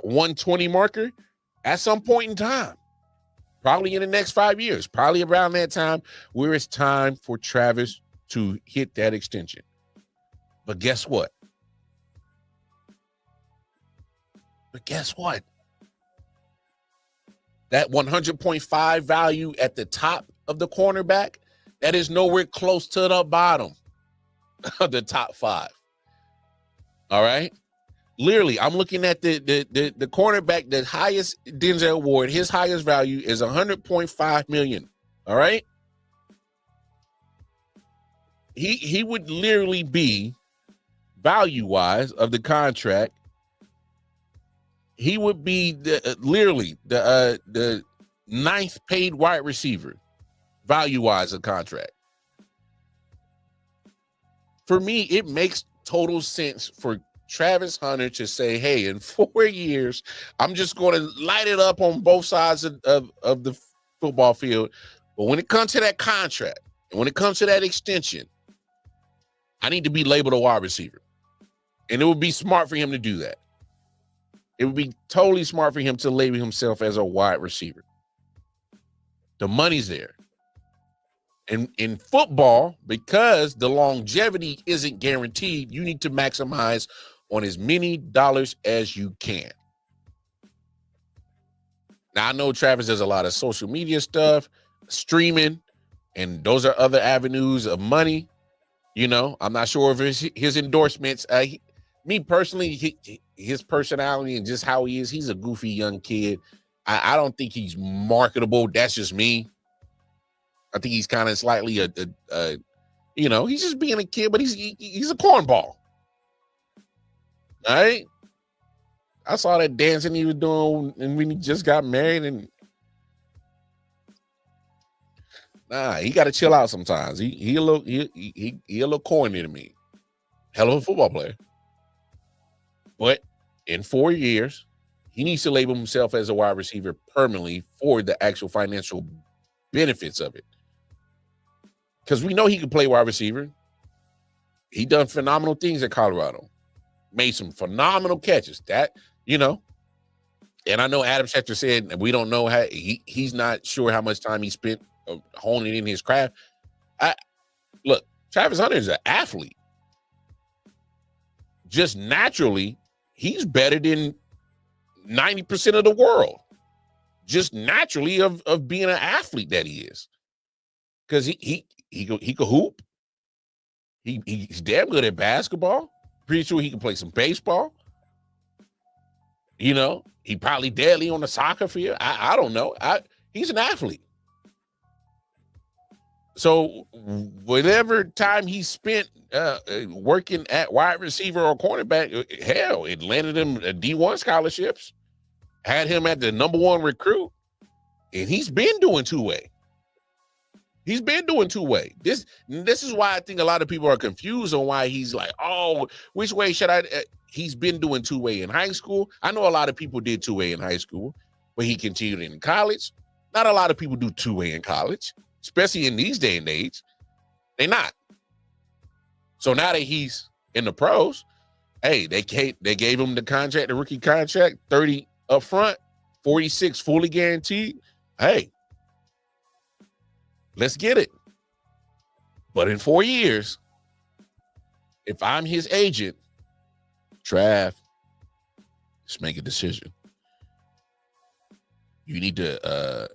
120 marker at some point in time? Probably in the next 5 years, probably around that time where it's time for Travis to hit that extension. But guess what? That 100.5 value at the top of the cornerback, that is nowhere close to the bottom of the top 5. All right? Literally, I'm looking at the cornerback, the highest Denzel Ward, his highest value is $100.5 million. All right? He would literally be, value-wise of the contract, he would be the 9th paid wide receiver, value-wise of contract. For me, it makes total sense for Travis Hunter to say, hey, in 4 years, I'm just going to light it up on both sides of the football field. But when it comes to that contract, and when it comes to that extension, I need to be labeled a wide receiver. And it would be smart for him to do that. It would be totally smart for him to label himself as a wide receiver. The money's there. And in football, because the longevity isn't guaranteed, you need to maximize on as many dollars as you can. Now, I know Travis does a lot of social media stuff, streaming, and those are other avenues of money. I'm not sure if his endorsements, me personally, his personality and just how he is, he's a goofy young kid. I don't think he's marketable. That's just me. I think he's kind of slightly he's just being a kid, but he's a cornball. All right. I saw that dancing he was doing and when he just got married, and he got to chill out sometimes. He a little corny to me. Hell of a football player. But in 4 years, He needs to label himself as a wide receiver permanently for the actual financial benefits of it. Because we know he can play wide receiver. He done phenomenal things at Colorado. Made some phenomenal catches. That, you know. And I know Adam Schefter said we don't know how he's not sure how much time he spent honing in his craft. Look, Travis Hunter is an athlete. Just naturally, he's better than 90% of the world. Just naturally of being an athlete that he is. Because he could hoop. He's damn good at basketball. Pretty sure he can play some baseball. You know, he probably deadly on the soccer field. I don't know. He's an athlete. So whatever time he spent working at wide receiver or cornerback, hell, it landed him D1 scholarships, had him at the #1 recruit, and he's been doing two-way. He's been doing two-way. This is why I think a lot of people are confused on why he's like, oh, which way should I? He's been doing two-way in high school. I know a lot of people did two-way in high school, but he continued in college. Not a lot of people do two-way in college, especially in these day and age. They're not. So now that he's in the pros, hey, they gave him the contract, the rookie contract, 30 up front, 46 fully guaranteed. Hey, let's get it. But in 4 years, if I'm his agent, Trav, just make a decision. You need to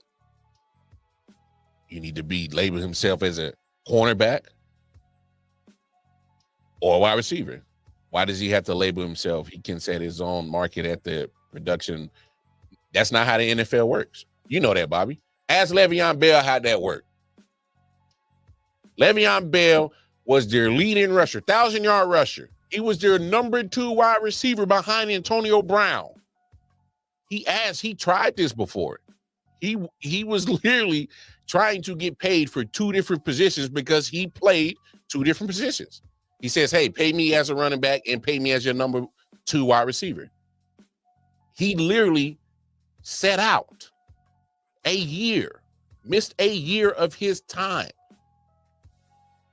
be labeled himself as a cornerback or a wide receiver. Why does he have to label himself? He can set his own market at the production. That's not how the NFL works. You know that, Bobby. Ask Le'Veon Bell how that worked. Le'Veon Bell was their leading rusher, 1,000-yard rusher. He was their #2 wide receiver behind Antonio Brown. He tried this before. He was literally trying to get paid for 2 different positions because he played 2 different positions. He says, hey, pay me as a running back and pay me as your #2 wide receiver. He literally set out missed a year of his time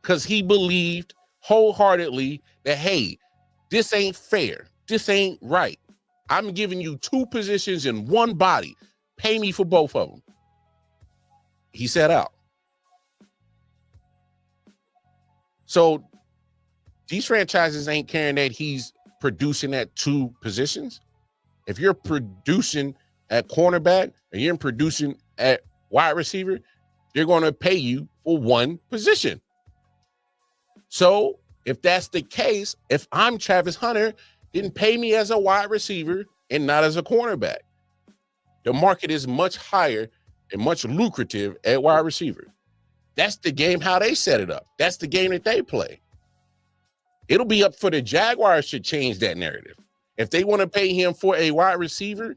because he believed wholeheartedly that, hey, this ain't fair. This ain't right. I'm giving you 2 positions in one body. Pay me for both of them. He set out. So these franchises ain't caring that he's producing at 2 positions. If you're producing at cornerback and you're producing at wide receiver, they're going to pay you for 1 position. So if that's the case, if I'm Travis Hunter, then pay me as a wide receiver and not as a cornerback. The market is much higher and much lucrative at wide receiver. That's the game, how they set it up. That's the game that they play. It'll be up for the Jaguars to change that narrative. If they want to pay him for a wide receiver,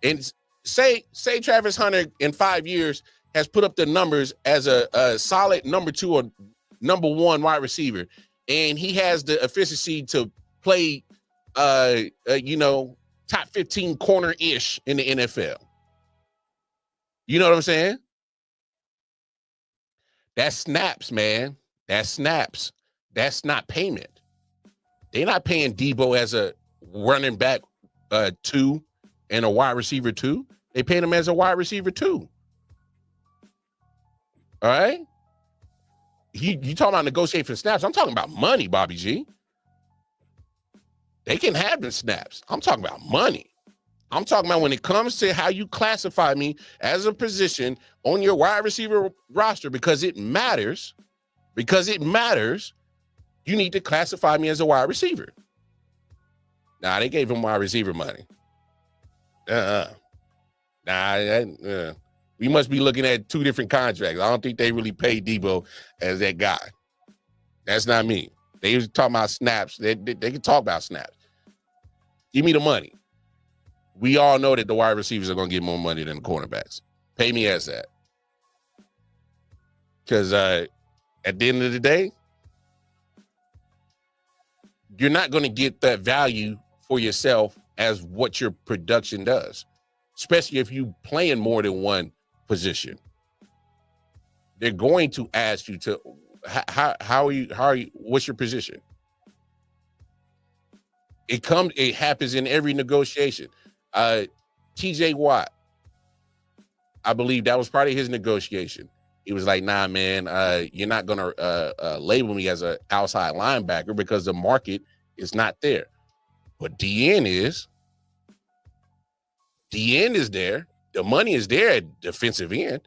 and say Travis Hunter in 5 years has put up the numbers as a solid #2 or #1 wide receiver, and he has the efficiency to play, top 15 corner-ish in the NFL. You know what I'm saying? That's snaps, man. That's snaps. That's not payment. They're not paying Debo as a running back 2 and a wide receiver 2. They paying him as a wide receiver 2. All right? You talking about negotiating for snaps. I'm talking about money, Bobby G. They can have the snaps. I'm talking about money. I'm talking about when it comes to how you classify me as a position on your wide receiver roster, because it matters, you need to classify me as a wide receiver. Nah, they gave him wide receiver money. We must be looking at 2 different contracts. I don't think they really paid Debo as that guy. That's not me. They was talking about snaps. They can talk about snaps. Give me the money. We all know that the wide receivers are going to get more money than the cornerbacks. Pay me as that. Because at the end of the day, you're not going to get that value for yourself as what your production does, especially if you playing more than one position. They're going to ask you to how are you, what's your position? It happens in every negotiation. TJ Watt, I believe that was part of his negotiation. He was like, nah, man, you're not gonna label me as an outside linebacker because the market is not there. But DN is. DN is there. The money is there at defensive end.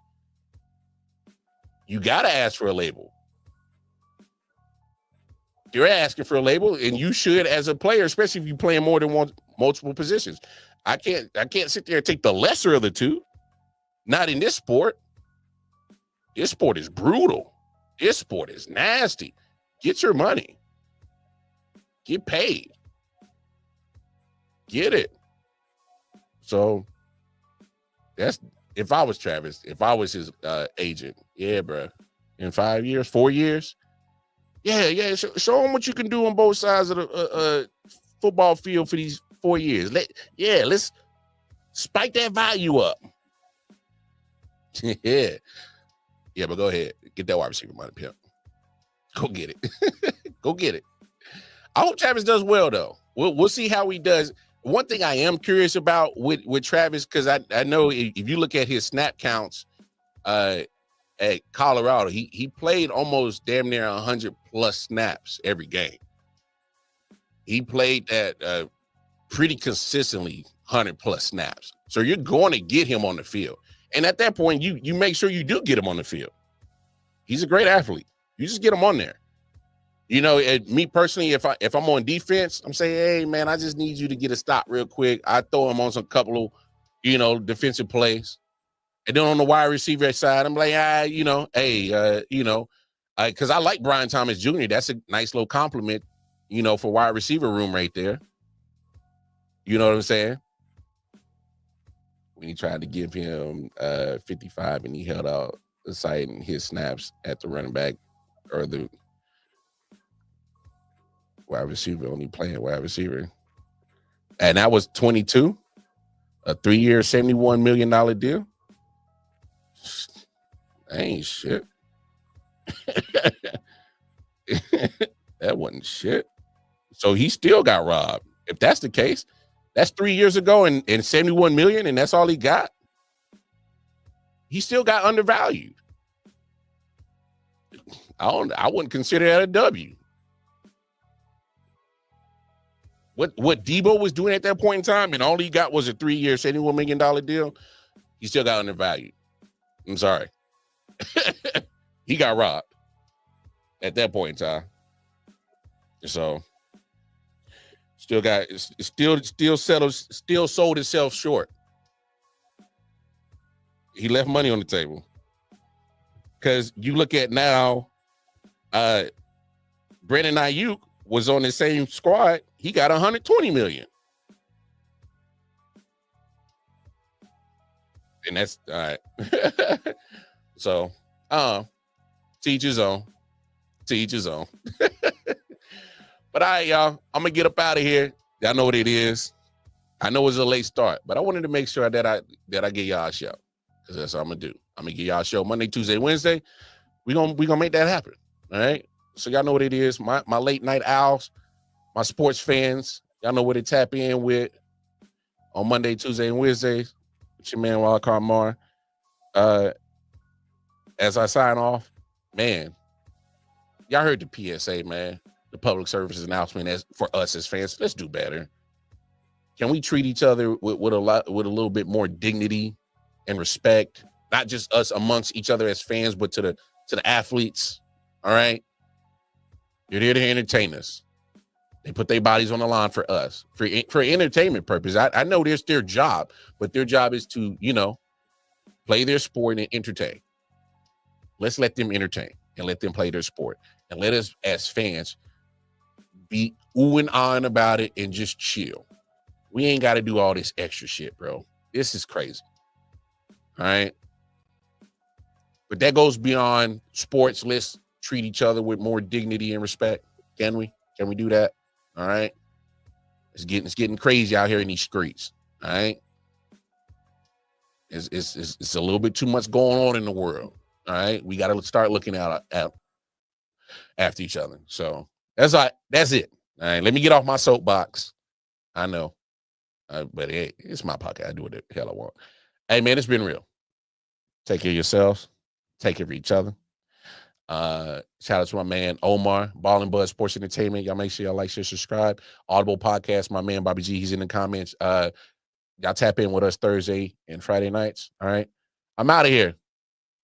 You gotta ask for a label. You're asking for a label, and you should as a player, especially if you're playing more than multiple positions. I can't sit there and take the lesser of the two. Not in this sport. This sport is brutal. This sport is nasty. Get your money. Get paid. Get it. So that's, if I was Travis, if I was his agent, yeah, bro. In 5 years, 4 years, yeah. Show him what you can do on both sides of the football field for these 4 years. Let's spike that value up. Yeah, but go ahead, get that wide receiver money, pimp. Go get it. Go get it. I hope Travis does well, though. We'll see how he does. One thing I am curious about with Travis, because I know if you look at his snap counts at Colorado, he played almost damn near 100 plus snaps every game. He played that pretty consistently, 100 plus snaps. So you're going to get him on the field. And at that point, you make sure you do get him on the field. He's a great athlete. You just get him on there. You know, me personally, if I'm on defense, I'm saying, hey, man, I just need you to get a stop real quick. I throw him on some couple of, defensive plays. And then on the wide receiver side, I'm like, because I like Brian Thomas Jr. That's a nice little compliment, for wide receiver room right there. You know what I'm saying? When he tried to give him 55 and he held out the sight and his snaps at the running back or the wide receiver, only playing wide receiver. And that was 22, a 3-year, $71 million deal. That ain't shit. That wasn't shit. So he still got robbed. If that's the case, that's 3 years ago and 71 million, and that's all he got. He still got undervalued. I wouldn't consider that a W. What Debo was doing at that point in time, and all he got was a 3-year, $71 million deal, he still got undervalued. I'm sorry. He got robbed at that point in time. So still sold itself short. He left money on the table. Because you look at now, Brandon Ayuk was on the same squad. He got 120 million. And that's all right. So, to each his own. To each his own. But all right, y'all, I'm gonna get up out of here. Y'all know what it is. I know it's a late start, but I wanted to make sure that I get y'all a show, because that's what I'm gonna do. I'm gonna get y'all a show Monday, Tuesday, Wednesday. We gonna make that happen. All right. So y'all know what it is. My late night owls, my sports fans, y'all know what to tap in with on Monday, Tuesday, and Wednesdays. It's your man Wildcard Mar. As I sign off, man, y'all heard the PSA, man. The public service announcement as for us as fans. Let's do better. Can we treat each other with a little bit more dignity and respect? Not just us amongst each other as fans, but to the athletes. All right. You're there to entertain us. They put their bodies on the line for us, for entertainment purpose. I know there's their job, but their job is to, play their sport and entertain. Let's let them entertain and let them play their sport. And let us, as fans, be ooh and ahhing about it and just chill. We ain't got to do all this extra shit, bro. This is crazy. All right. But that goes beyond sports. Let's treat each other with more dignity and respect. Can we? Can we do that? All right. It's getting crazy out here in these streets. All right. It's a little bit too much going on in the world. All right. We got to start looking out after each other. So that's it. All right. Let me get off my soapbox. I know. But hey, it's my podcast. I do what the hell I want. Hey, man, it's been real. Take care of yourselves. Take care of each other. Shout out to my man Omar, Ball and Buzz Sports Entertainment. Y'all make sure y'all like, share, subscribe. Audible Podcast, my man Bobby G, he's in the comments. Y'all tap in with us Thursday and Friday nights. All right. I'm out of here.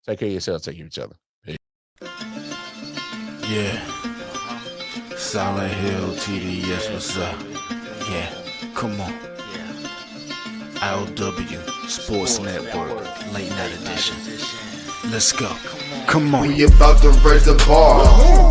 Take care of yourselves. Take care of each other. Peace. Yeah. Silent Hill TD, yes, what's up? Yeah, come on. I.O.W. Sports Network, late night edition. Let's go. Come on. We about to raise the bar.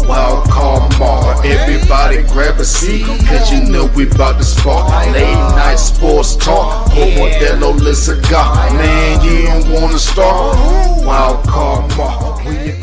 Wild card mark. Everybody grab a seat, cause you know we about to spark. Late night sports talk. Modelo, cigar. Man, you don't wanna start. Wild card mark. We